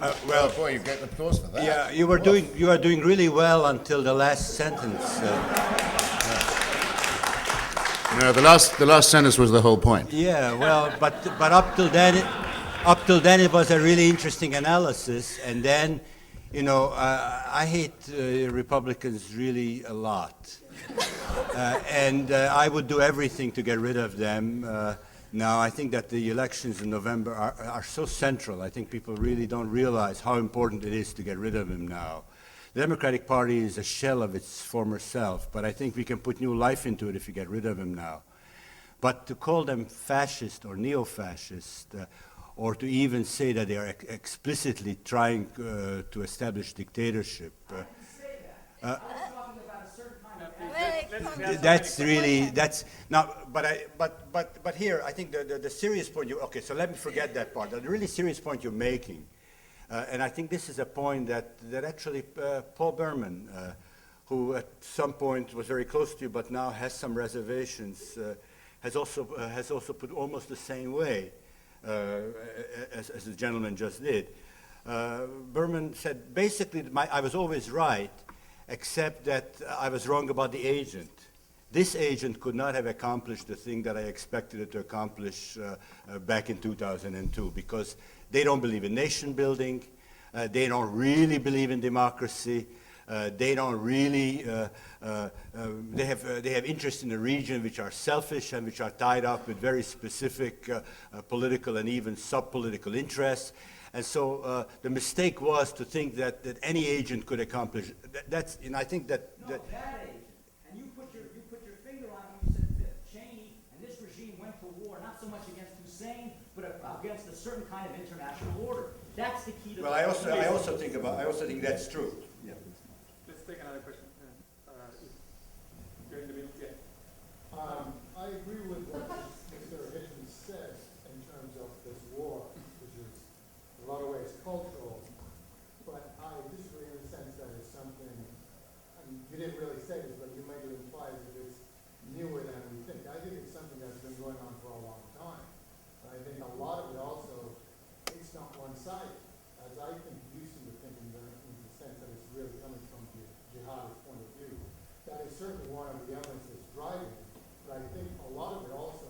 Well, boy, you get applause for that. Yeah, you are doing really well until the last sentence. No, the last sentence was the whole point. Yeah, well, but up till then it was a really interesting analysis, and then, you know, I hate Republicans really a lot, and I would do everything to get rid of them. Now, I think that the elections in November are so central. I think people really don't realize how important it is to get rid of him now. The Democratic Party is a shell of its former self, but I think we can put new life into it if we get rid of him now. But to call them fascist or neo-fascist, or to even say that they are explicitly trying to establish dictatorship, that's now. But here I think the serious point. Okay, so let me forget that part. The really serious point you're making, and I think this is a point that actually Paul Berman, who at some point was very close to you, but now has some reservations, has also put almost the same way as the gentleman just did. Berman said basically I was always right, except that I was wrong about the agent. This agent could not have accomplished the thing that I expected it to accomplish back in 2002, because they don't believe in nation building, they don't really believe in democracy, they don't really, they have interest in the region which are selfish and which are tied up with very specific political and even sub-political interests. And so the mistake was to think that any agent could accomplish. That's, and I think that. No, that agent. And you put your finger on it when you said that Cheney and this regime went to war not so much against Hussein, but against a certain kind of international order. That's the key to. Well, I also think that's true. Yeah. Let's take another question. You're in the middle. Yeah. I agree with what Mr. Hitchens said in terms of this war, which is in a lot of ways cultural, but I disagree in the sense that it's something, I mean, you didn't really say this, but you made it imply that it's newer than we think. I think it's something that's been going on for a long time. And I think a lot of it also, it's not one-sided, as I think you seem to think in the sense that it's really coming from the jihadist point of view. That is certainly one of the elements that's driving it, but I think a lot of it also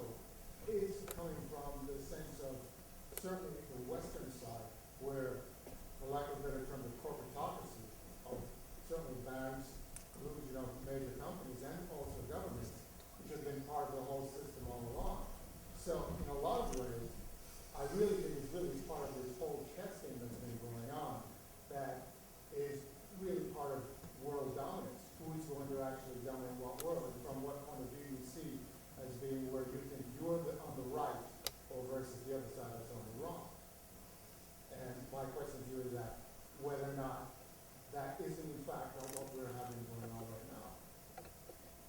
is coming from the sense of certainly the Western side, where, for lack of a better term, the corporatocracy of certainly banks, major companies, and also governments, which have been part of the whole system all along. So, in a lot of ways, I really think it's really part of this whole chess game that's been going on that is really part of world dominance. Who's going to actually dominate what world, and from what point of view you see as being where you think you're on the right, or versus the other side that's on the wrong. And my question to you is that whether or not that is in fact what we're having going on right now.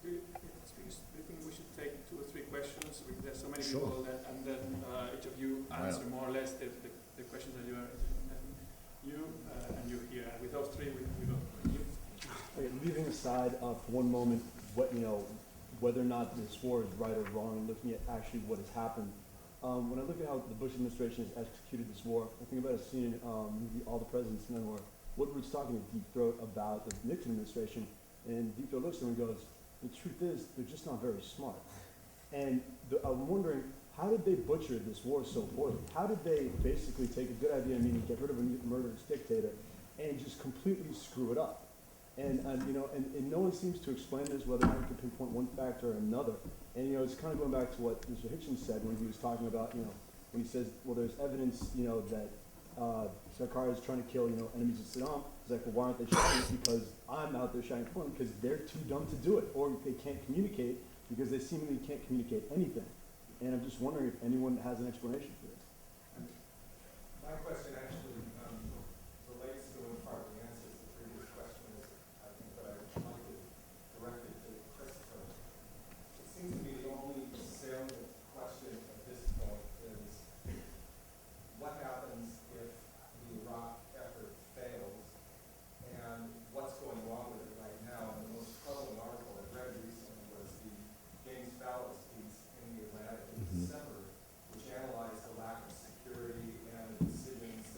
Do you think we should take 2 or 3 questions? There's so many Sure. people, and then each of you answer more or less the questions that you are, and you here. And with those 3, we go. Okay, leaving aside for one moment whether or not this war is right or wrong, and looking at actually what has happened. When I look at how the Bush administration has executed this war, I think about a scene in movie All the President's Men where Woodward's talking to Deep Throat about the Nixon administration, and Deep Throat looks at him and goes, "The truth is, they're just not very smart." And I'm wondering, how did they butcher this war so poorly? How did they basically take a good idea, meaning get rid of a murderous dictator, and just completely screw it up? And no one seems to explain this, whether or not you can pinpoint one factor or another. And it's kind of going back to what Mr. Hitchens said when he was talking about, when he says, well, there's evidence, that Sarkar is trying to kill, enemies of Saddam. It's like, well, why aren't they shouting? Because I'm out there shouting for them, because they're too dumb to do it, or they can't communicate because they seemingly can't communicate anything. And I'm just wondering if anyone has an explanation for this. My question actually relates to in part the answer to the previous question, I think, but I'd like to direct it to Christopher. It seems to me the only salient question at this point is what happens if the Iraq effort fails, and what's going on with it right now. And the most troubling article I read recently was the James Fallows piece in the Atlantic in December, which analyzed the lack of security and the decisions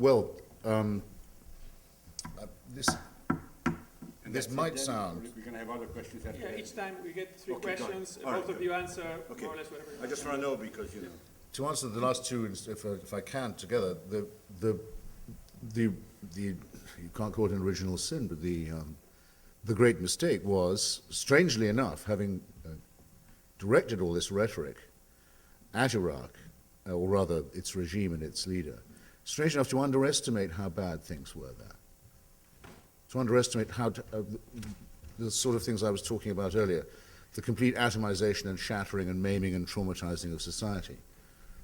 Well, this might sound, We're going to have other questions after Yeah, that. each time we get three Okay, go on. questions, All right, both of good. you answer Okay. more or less whatever. I just want to know because, you know. to answer the last two, if I can, together, you can't call it an original sin, but the great mistake was, strangely enough, having directed all this rhetoric at Iraq, or rather its regime and its leader, strange enough to underestimate how bad things were there. To underestimate how the sort of things I was talking about earlier, the complete atomization and shattering and maiming and traumatizing of society,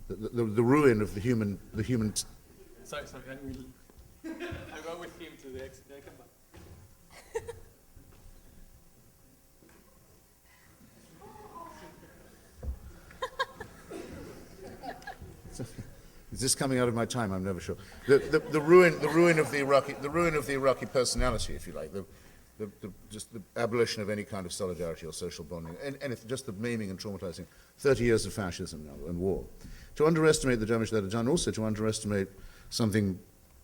the ruin of the human. Sorry, I will. I'll go with him to the exit. Yeah, come back. Is this coming out of my time? I'm never sure. The ruin of the Iraqi personality, if you like, just the abolition of any kind of solidarity or social bonding, and it's just the maiming and traumatizing, 30 years of fascism and war. To underestimate the damage that had done, also to underestimate something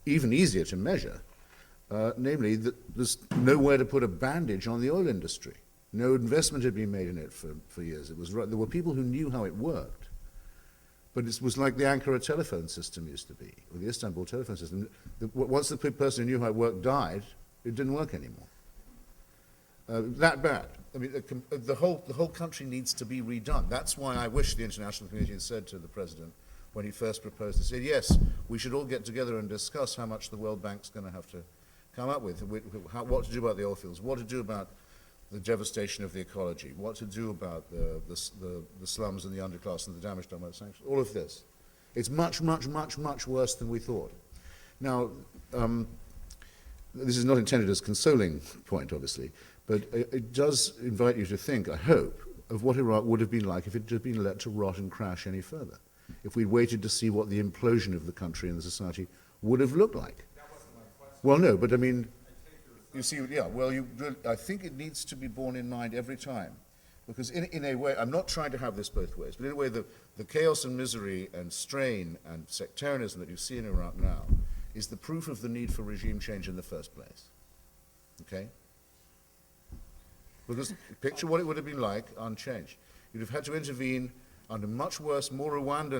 even easier to measure, namely that there's nowhere to put a bandage on the oil industry. No investment had been made in it for years. There were people who knew how it worked. But it was like the Ankara telephone system used to be, or the Istanbul telephone system. Once the person who knew how it worked died, it didn't work anymore. That bad. I mean, the whole country needs to be redone. That's why I wish the international community had said to the president when he first proposed this, yes, we should all get together and discuss how much the World Bank's going to have to come up with, what to do about the oil fields, what to do about the devastation of the ecology, what to do about the slums and the underclass and the damage done by the sanctions, all of this. It's much, much, much, much worse than we thought. Now, this is not intended as a consoling point, obviously, but it does invite you to think, I hope, of what Iraq would have been like if it had been let to rot and crash any further, if we'd waited to see what the implosion of the country and the society would have looked like. That wasn't my question. Well, no, but I mean, I take your you see, yeah, well, I think it needs to be borne in mind every time. Because in a way, I'm not trying to have this both ways, but in a way, the chaos and misery and strain and sectarianism that you see in Iraq now is the proof of the need for regime change in the first place. Okay? Because picture what it would have been like unchanged. You'd have had to intervene under much worse, more Rwandan